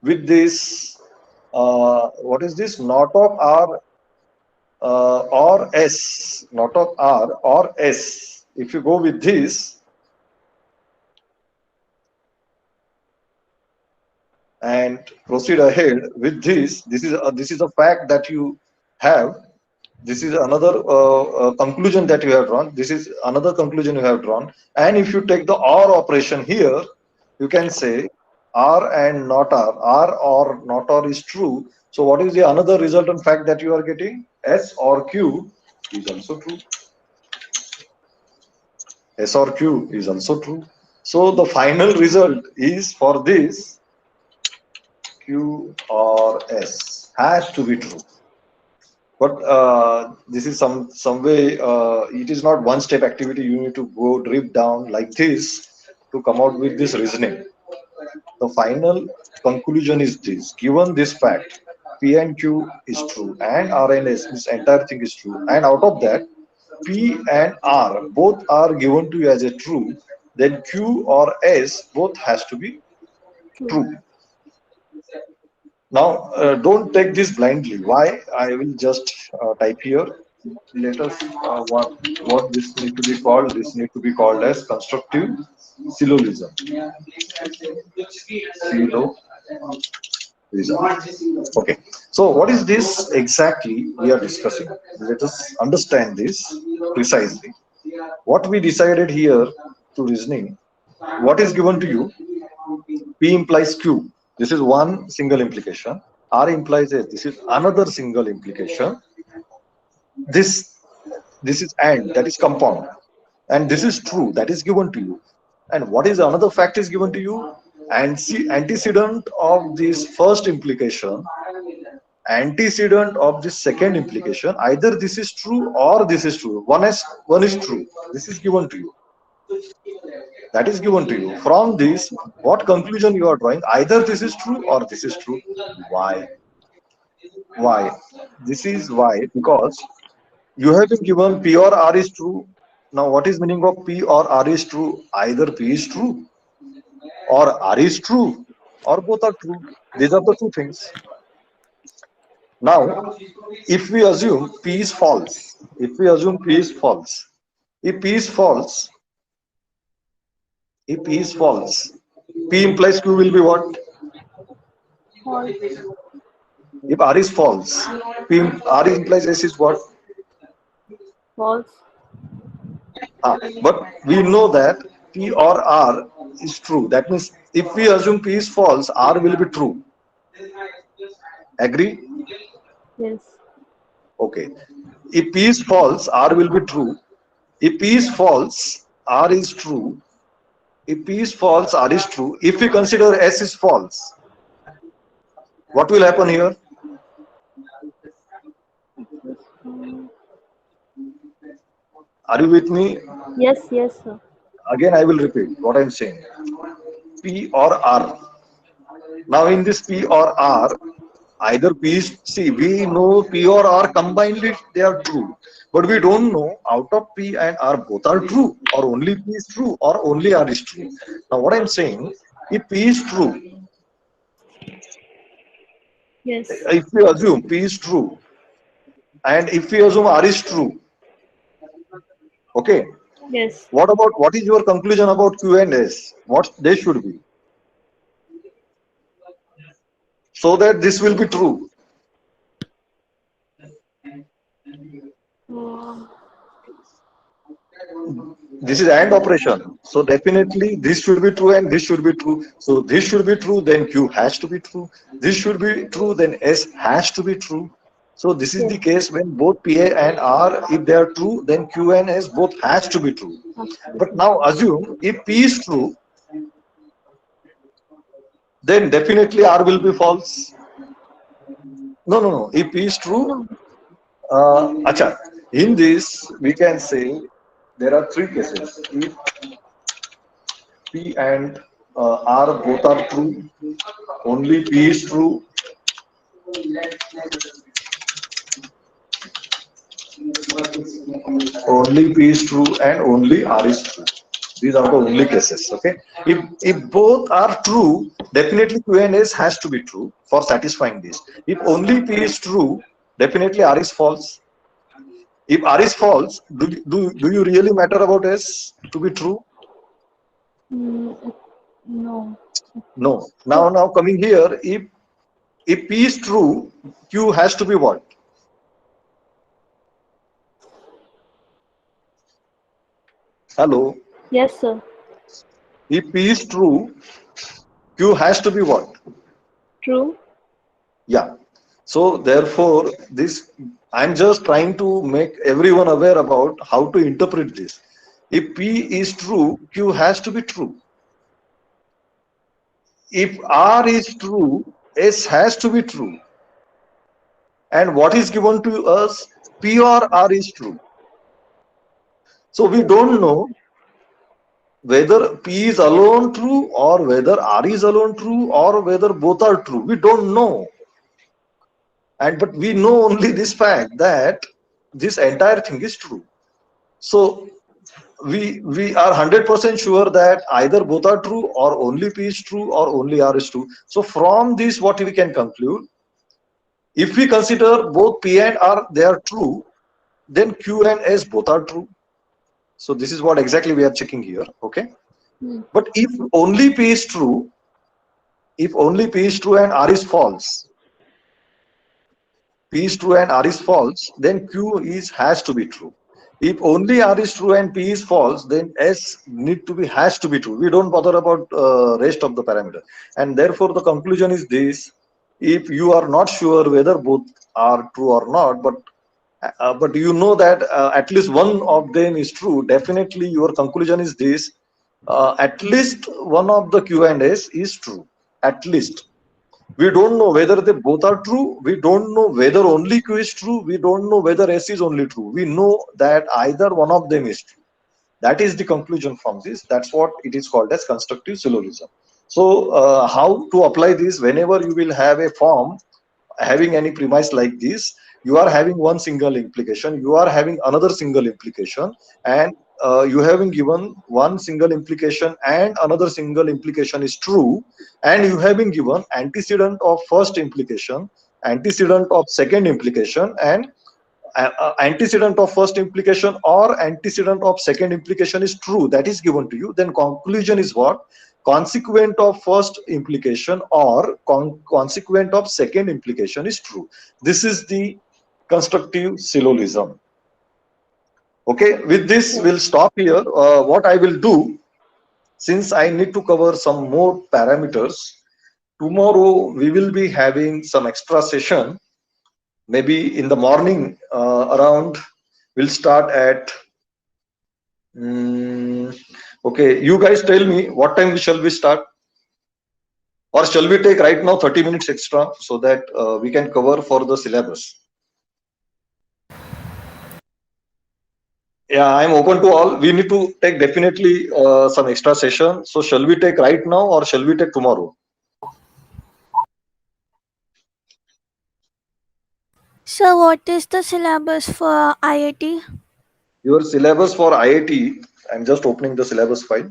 with this, what is this? Not of R or S, not of R or S. If you go with this and proceed ahead with this is a fact that you have. This is another conclusion that you have drawn. This is another conclusion you have drawn. And if you take the OR operation here, you can say R and not R. R or not R is true. So what is the another resultant fact that you are getting? S or Q is also true. S or Q is also true. So the final result is for this Q or S has to be true. But this is some way it is not one step activity. You need to go drip down like this to come out with this reasoning. The final conclusion is this: given this fact, P and Q is true and R and S, this entire thing is true, and out of that P and R both are given to you as a true, then Q or S both has to be true. Now, don't take this blindly. Why? I will just type here. Let us what this need to be called. This need to be called as constructive syllogism. Syllogism. Okay. So, what is this exactly we are discussing? Let us understand this precisely. What we decided here to reasoning. What is given to you? P implies Q. This is one single implication. R implies S. This is another single implication. This is AND, that is compound. And this is true, that is given to you. And what is another fact is given to you? Antecedent of this first implication, antecedent of this second implication. Either this is true or this is true. One is true. This is given to you. That is given to you. From this, what conclusion you are drawing? Either this is true or this is true. Why? Why? This is why, because you have been given P or R is true. Now, what is meaning of P or R is true? Either P is true or R is true or both are true. These are the two things. Now, if we assume P is false, if P is false, if P is false, P implies Q will be what? False. If R is false, R implies S is what? False. But we know that P or R is true. That means if we assume P is false, R will be true. Agree? Yes. Okay. If P is false, R will be true. If P is false, R is true. If P is false, R is true. If we consider S is false, what will happen here? Are you with me? Yes, yes, sir. Again, I will repeat what I am saying. P or R. Now, in this P or R, either P is, see, we know P or R combined they are true. But we don't know out of P and R both are true, or only P is true, or only R is true. Now, what I'm saying, if P is true, Yes. if we assume P is true, and if we assume R is true, okay, Yes. what is your conclusion about Q and S? What they should be? So that this will be true. This is AND operation. So definitely this should be true and this should be true. So this should be true, then Q has to be true. This should be true, then S has to be true. So this is the case when both PA and R, if they are true, then Q and S both has to be true. But now assume if P is true, then definitely R will be false. No. If P is true, acha, in this we can say there are three cases. If P and R both are true, only P is true. Only P is true and only R is true. These are the only cases. Okay. If both are true, definitely Q and S has to be true for satisfying this. If only P is true, definitely R is false. If R is false, do you really matter about S to be true? No. No. Now coming here, if P is true, Q has to be what? Hello. Yes, sir. If P is true, Q has to be what? True. Yeah. So therefore, this I'm just trying to make everyone aware about how to interpret this. If P is true, Q has to be true. If R is true, S has to be true. And what is given to us? P or R is true. So we don't know whether P is alone true or whether R is alone true or whether both are true. We don't know. And but we know only this fact that this entire thing is true. So we are 100% sure that either both are true or only P is true or only R is true. So from this, what we can conclude, if we consider both P and R, they are true, then Q and S both are true. So this is what exactly we are checking here. Okay. But if only P is true, if only P is true and R is false, P is true and R is false, then Q is has to be true. If only R is true and P is false, then S need to be has to be true. We don't bother about rest of the parameter, and therefore the conclusion is this: if you are not sure whether both are true or not, but you know that at least one of them is true, definitely your conclusion is this: at least one of the Q and S is true. At least. We don't know whether they both are true. We don't know whether only Q is true. We don't know whether S is only true. We know that either one of them is true. That is the conclusion from this. That's what it is called as constructive syllogism. So how to apply this? Whenever you will have a form having any premise like this, you are having one single implication, you are having another single implication, and you having given one single implication and another single implication is true, and you have been given antecedent of first implication, antecedent of second implication, and antecedent of first implication or antecedent of second implication is true, that is given to you, then conclusion is what? Consequent of first implication or consequent of second implication is true. This is the constructive syllogism. Okay, with this we'll stop here. What I will do, since I need to cover some more parameters, tomorrow we will be having some extra session. Maybe in the morning around, we'll start at okay, you guys tell me what time shall we start, or shall we take right now 30 minutes extra so that we can cover for the syllabus? Yeah, I'm open to all. We need to take definitely some extra session. So shall we take right now or shall we take tomorrow? So, what is the syllabus for IIT? Your syllabus for IIT, I'm just opening the syllabus file.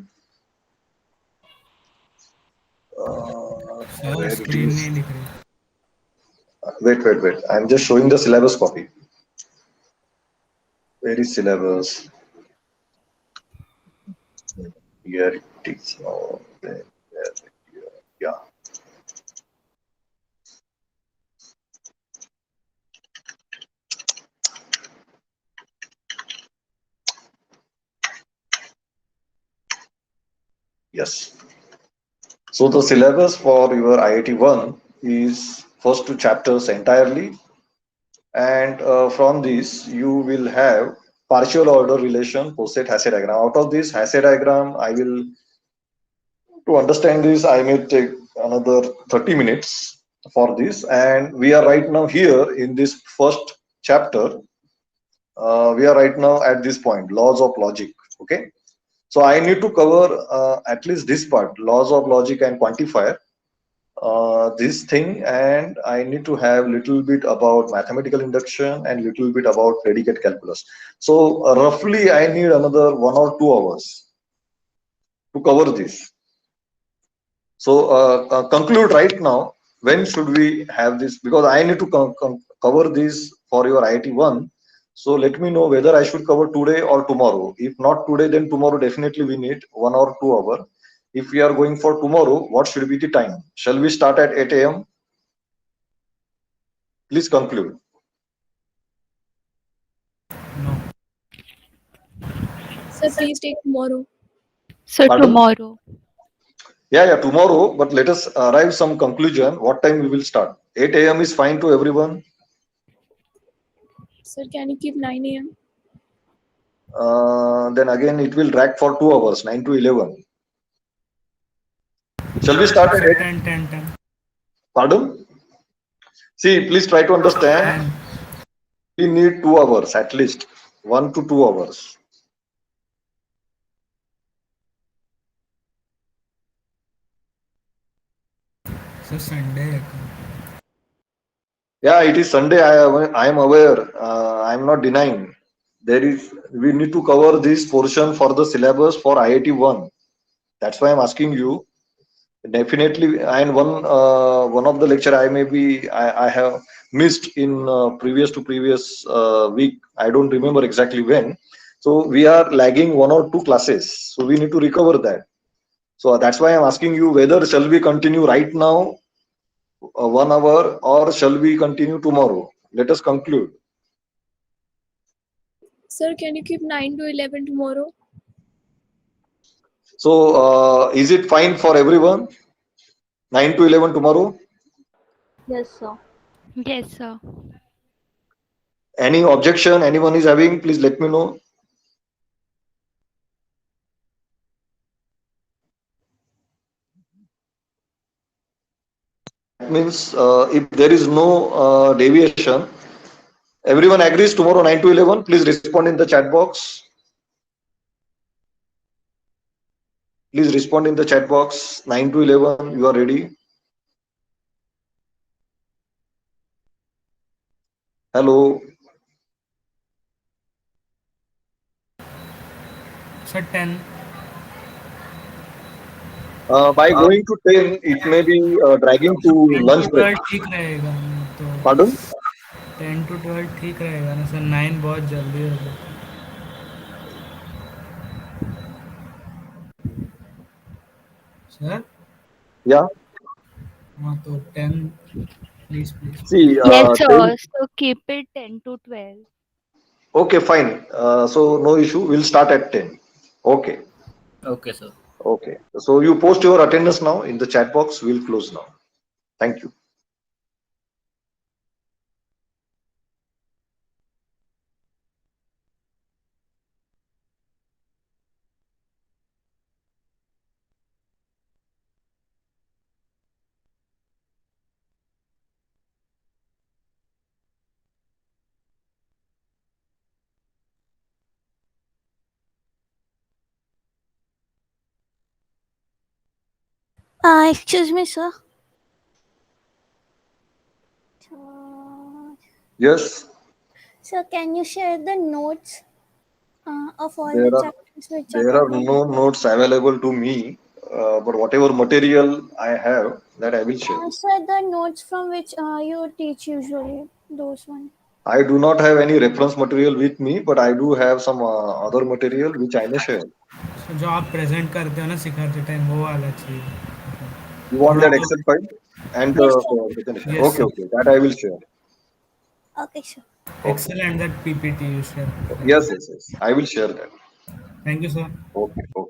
Sir Where it screen is? नहीं दिख रही. Wait. I'm just showing the syllabus copy. Where is syllabus? Here it is. Oh, there, yeah. Yes. So the syllabus for your IIT 1 is first two chapters entirely, and from this you will have partial order relation, poset Hasse diagram. Out of this Hasse diagram, I will, to understand this, I may take another 30 minutes for this, and we are right now here in this first chapter. We are right now at this point, laws of logic. Okay. So I need to cover at least this part, laws of logic and quantifier, this thing, and I need to have little bit about mathematical induction and little bit about predicate calculus. So roughly I need another 1 or 2 hours to cover this. So conclude right now, when should we have this? Because I need to cover this for your IIT 1. So let me know whether I should cover today or tomorrow. If not today, then tomorrow definitely we need 1 or 2 hours. If we are going for tomorrow, what should be the time? Shall we start at 8 a.m.? Please conclude. No. Sir, please take tomorrow. So Pardon? tomorrow. Yeah, tomorrow. But let us arrive some conclusion. What time we will start? 8 a.m. is fine to everyone. Sir, can you keep 9 a.m.? Then again, it will drag for 2 hours, 9 to 11. Shall we start at 8? 10, 10, 10. Pardon? See, please try to understand. 10. We need 2 hours at least, 1 to 2 hours. So Sunday. Yeah, it is Sunday. I am aware. I am not denying. We need to cover this portion for the syllabus for IIT 1. That's why I'm asking you. Definitely, and one of the lecture I have missed in previous week. I don't remember exactly when. So we are lagging 1 or 2 classes. So we need to recover that. So that's why I'm asking you whether shall we continue right now 1 hour or shall we continue tomorrow? Let us conclude. Sir, can you keep 9 to 11 tomorrow? So is it fine for everyone? 9 to 11 tomorrow? Yes, sir. Yes, sir. Any objection anyone is having, please let me know. That means if there is no deviation, everyone agrees tomorrow 9 to 11. Please respond in the chat box. Please respond in the chat box. 9 to 11, you are ready. Hello. So 10. By going to 10, it may be dragging to 10 lunch to break. 12 ठीक रहेगा तो Pardon? 10 to 12 ठीक रहेगा ना sir 9 बहुत जल्दी हो जाता है सर Yeah. हाँ तो 10 please please See, Yes, 10. sir. So keep it 10 to 12. Okay, fine. So no issue. We'll start at 10. Okay. Okay, sir. Okay. So you post your attendance now in the chat box. We'll close now. Thank you. Excuse me, sir. Yes, Sir, can you share the notes of all there the are chapters which are there are pending? no notes available to me, but whatever material I have, that I will share. Sir, the notes from which you teach usually, those ones. I do not have any reference material with me, but I do have some other material which I may share. तो जो आप present करते हो ना सिखाते time वो वाला चाहिए You want थोड़ा that तो Excel file and Yes, the sir. presentation? Yes Okay, okay, that I will share. Okay, sir. Okay. Excel and that PPT you share Yes, I will share that. Thank you sir Okay, okay.